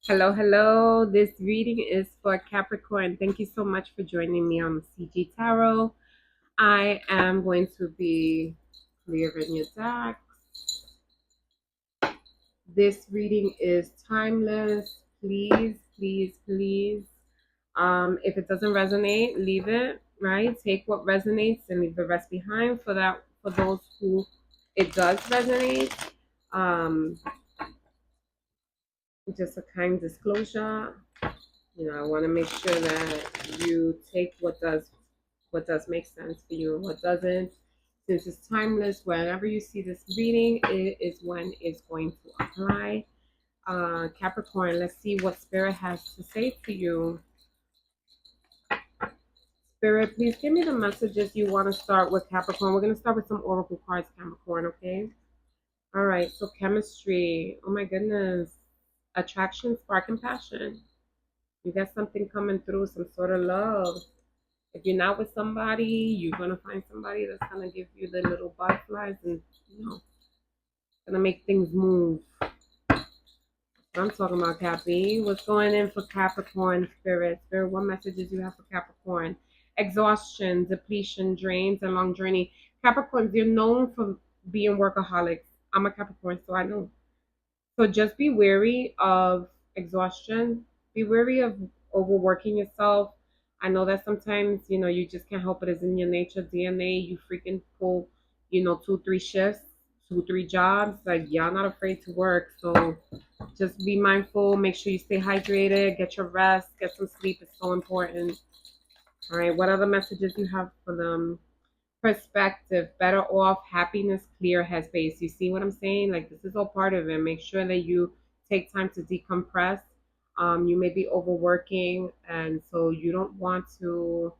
Hello, hello. This reading is for Capricorn. Thank you so much for joining me on CiGitarot. I am going to be clearing your decks. This reading is timeless. Please, please, please. If it doesn't resonate, leave it, right? Take what resonates and leave the rest behind. For those who it does resonate, um, just a kind disclosure. I want to make sure that you take what does make sense for you and what doesn't. Since it's timeless, whenever you see this reading, it is when it's going to apply. Capricorn, let's see what Spirit has to say to you. Spirit, please give me the messages you want to start with Capricorn. We're going to start with some oracle cards, Capricorn, okay? All right, so chemistry. Oh my goodness. Attraction, spark, and passion. You got something coming through, some sort of love. If you're not with somebody, you're gonna find somebody that's gonna give you the little butterflies and gonna make things move. I'm talking about Cappy. What's going in for Capricorn, Spirit? Spirit, what messages you have for Capricorn? Exhaustion, depletion, drains, and long journey. Capricorns, you're known for being workaholics. I'm a Capricorn, so I know. So just be wary of exhaustion. Be wary of overworking yourself. I know that sometimes, you just can't help it. It's in your nature, DNA. You freaking pull, 2, 3 shifts, 2, 3 jobs. Like, y'all not afraid to work. So just be mindful. Make sure you stay hydrated. Get your rest. Get some sleep. It's so important. All right. What other messages you have for them? Perspective, better off, happiness, clear headspace. You see what I'm saying? Like, this is all part of it. Make sure that you take time to decompress. You may be overworking, and so you don't want to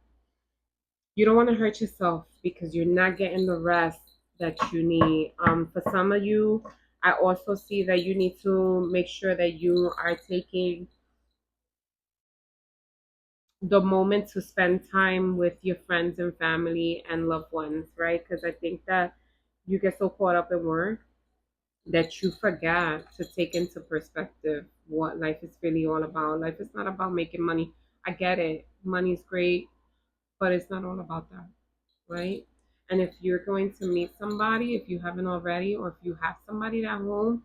hurt yourself because you're not getting the rest that you need. For some of you, I also see that you need to make sure that you are taking the moment to spend time with your friends and family and loved ones, right? Because I think that you get so caught up in work that you forget to take into perspective what life is really all about. Life is not about making money. I get it. Money's great, but it's not all about that, right? And if you're going to meet somebody, if you haven't already, or if you have somebody at home,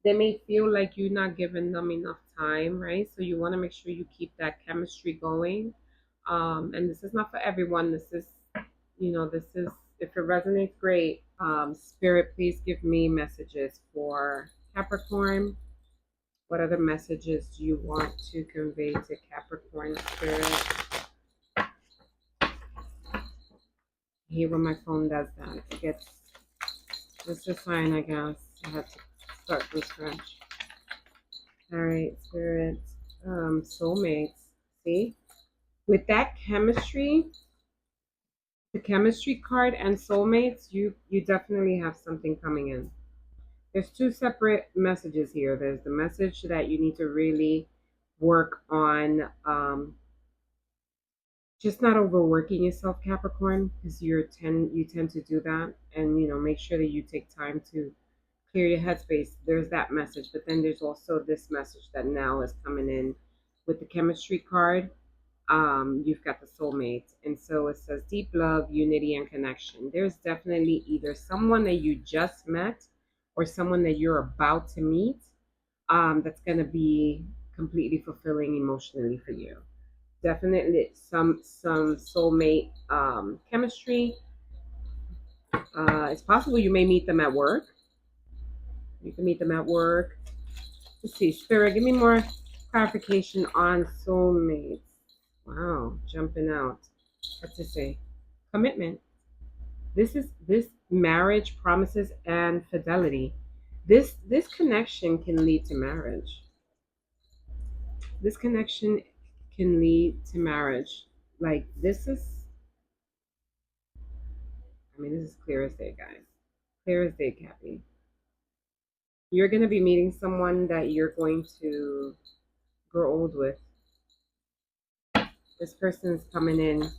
they may feel like you're not giving them enough time, right? So you want to make sure you keep that chemistry going. And this is not for everyone. This is, if it resonates, great. Spirit, please give me messages for Capricorn. What other messages do you want to convey to Capricorn, Spirit? I hate when my phone does that. It's a sign, I guess. I have to start from scratch. All right, Spirit. Soulmates. See? With that chemistry, the chemistry card and soulmates, you definitely have something coming in. There's two separate messages here. There's the message that you need to really work on, just not overworking yourself, Capricorn, because you tend to do that, and make sure that you take time to clear your headspace. There's that message, but then there's also this message that now is coming in with the chemistry card. You've got the soulmate, and so it says deep love, unity, and connection. There's definitely either someone that you just met or someone that you're about to meet, that's going to be completely fulfilling emotionally for you. Definitely some soulmate chemistry. It's possible you may meet them at work. You can meet them at work. Let's see, Spirit, give me more clarification on soulmates. Wow, jumping out. What's it say? Commitment. This marriage, promises, and fidelity. This connection can lead to marriage. This connection can lead to marriage. Like, this is clear as day, guys. Clear as day, Cappy. You're gonna be meeting someone that you're going to grow old with. This person's coming in.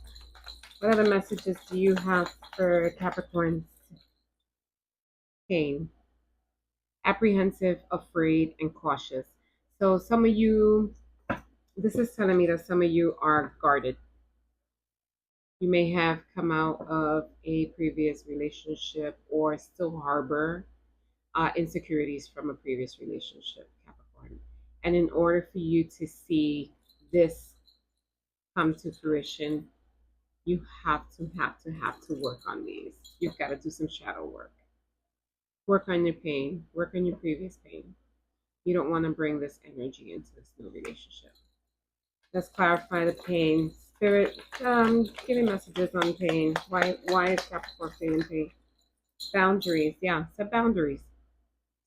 What other messages do you have for Capricorn? Pain. Apprehensive, afraid, and cautious. So some of you, this is telling me that some of you are guarded. You may have come out of a previous relationship or still harbor insecurities from a previous relationship, Capricorn. And in order for you to see this come to fruition, you have to work on these. You've got to do some shadow work. Work on your pain. Work on your previous pain. You don't want to bring this energy into this new relationship. Let's clarify the pain. Spirit, give me messages on pain. Why is Capricorn feeling pain? Boundaries. Yeah, set boundaries.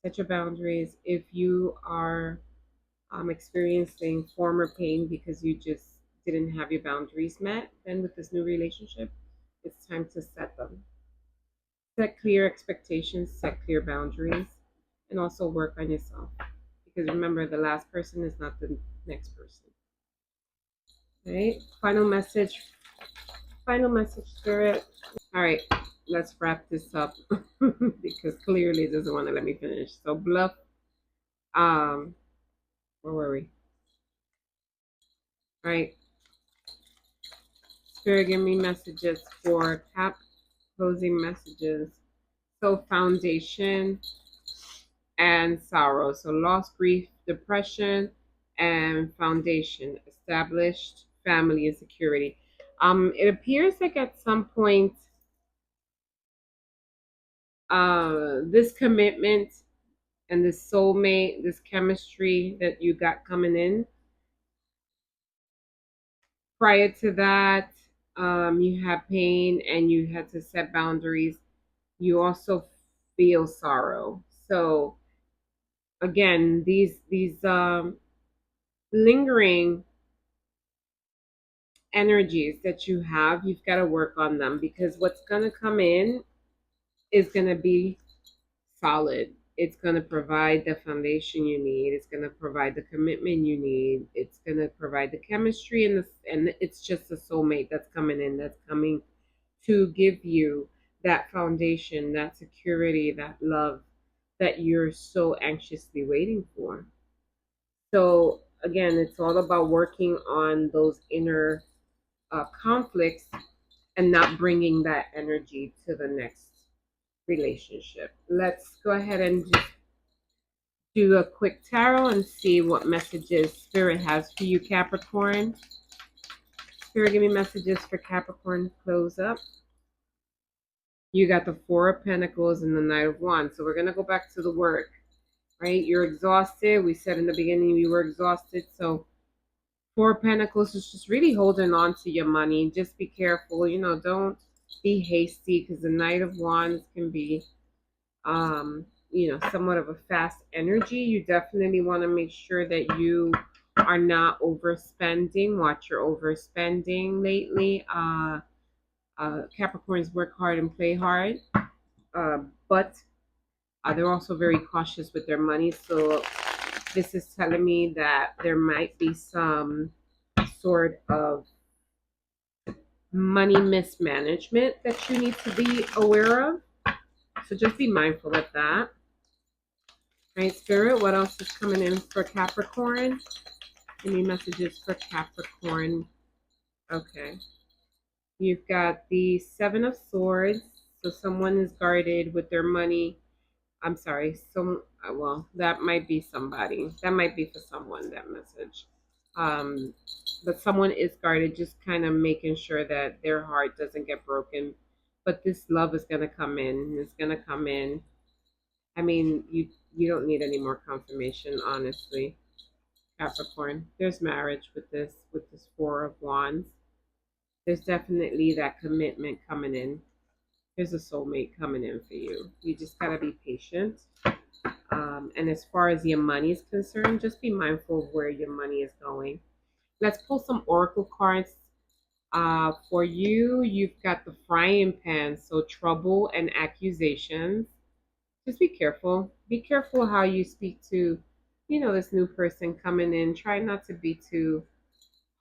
Set your boundaries. If you are experiencing former pain because you just didn't have your boundaries met, then with this new relationship, it's time to set them. Set clear expectations, set clear boundaries, and also work on yourself. Because remember, the last person is not the next person. Right? Final message, Spirit. All right, let's wrap this up because clearly it doesn't want to let me finish. So, bluff. Um, where were we? All right. Spirit, give me messages for Cap, closing messages. So, foundation and sorrow. So, loss, grief, depression, and foundation. Established family and security. It appears like at some point, this commitment and this soulmate, this chemistry that you got coming in. Prior to that, you have pain and you had to set boundaries. You also feel sorrow. So again, these lingering energies that you have, you've got to work on them because what's gonna come in is gonna be solid. It's going to provide the foundation you need. It's going to provide the commitment you need. It's going to provide the chemistry and it's just a soulmate that's coming in, that's coming to give you that foundation, that security, that love that you're so anxiously waiting for. So again, it's all about working on those inner conflicts and not bringing that energy to the next relationship. Let's go ahead and just do a quick tarot and see what messages Spirit has for you, Capricorn. Spirit, give me messages for Capricorn close up. You got the Four of Pentacles and the Knight of Wands. So we're going to go back to the work, right? You're exhausted. We said in the beginning you were exhausted. So Four of Pentacles is just really holding on to your money. Just be careful. Don't be hasty because the Knight of Wands can be somewhat of a fast energy. You definitely want to make sure that you are not overspending. Watch your overspending lately. Capricorns work hard and play hard, but they're also very cautious with their money. So this is telling me that there might be some sort of money mismanagement that you need to be aware of. So just be mindful of that. Right, Spirit, what else is coming in for Capricorn? Any messages for Capricorn? Okay. You've got the Seven of Swords. So someone is guarded with their money. I'm sorry. Well, that might be somebody. That might be for someone, that message. But someone is guarded, just kind of making sure that their heart doesn't get broken. But this love is going to come in. It's going to come in. I mean, you don't need any more confirmation, honestly, Capricorn. There's marriage with this Four of Wands. There's definitely that commitment coming in. There's a soulmate coming in for you. You just gotta be patient. And as far as your money is concerned, just be mindful of where your money is going. Let's pull some oracle cards. For you, you've got the frying pan, so trouble and accusations. Just be careful. Be careful how you speak to, this new person coming in. Try not to be too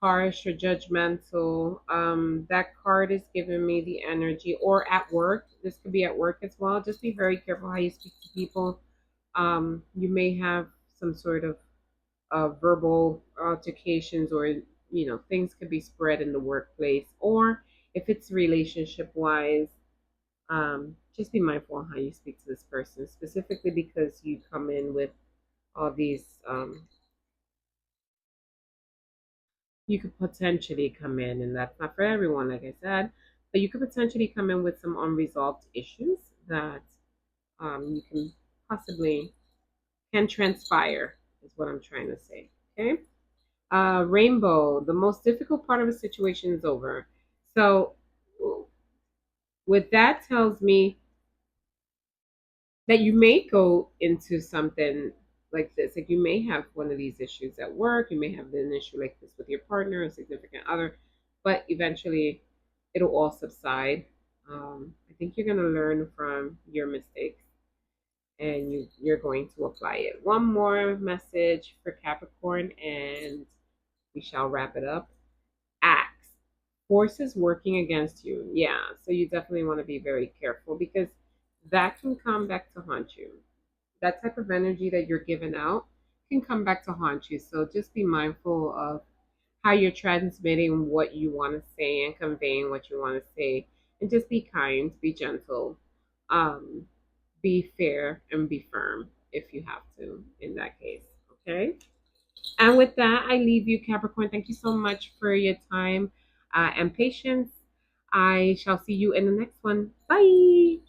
harsh or judgmental. That card is giving me the energy, or at work. This could be at work as well. Just be very careful how you speak to people. You may have some sort of verbal altercations, or things could be spread in the workplace, or if it's relationship wise, just be mindful on how you speak to this person, specifically because you come in with all these. You could potentially come in, and that's not for everyone, like I said, but you could potentially come in with some unresolved issues that you possibly can transpire, is what I'm trying to say. Okay. Rainbow, the most difficult part of a situation is over. So, what that tells me that you may go into something like this. Like you may have one of these issues at work, you may have an issue like this with your partner or significant other, but eventually it'll all subside. I think you're going to learn from your mistakes, and you're going to apply it. One more message for Capricorn, and we shall wrap it up. Acts. Forces working against you. Yeah, so you definitely want to be very careful because that can come back to haunt you. That type of energy that you're giving out can come back to haunt you. So just be mindful of how you're transmitting what you want to say and conveying what you want to say. And just be kind, be gentle, um, be fair, and be firm if you have to in that case. Okay? And with that, I leave you, Capricorn. Thank you so much for your time and patience. I shall see you in the next one. Bye.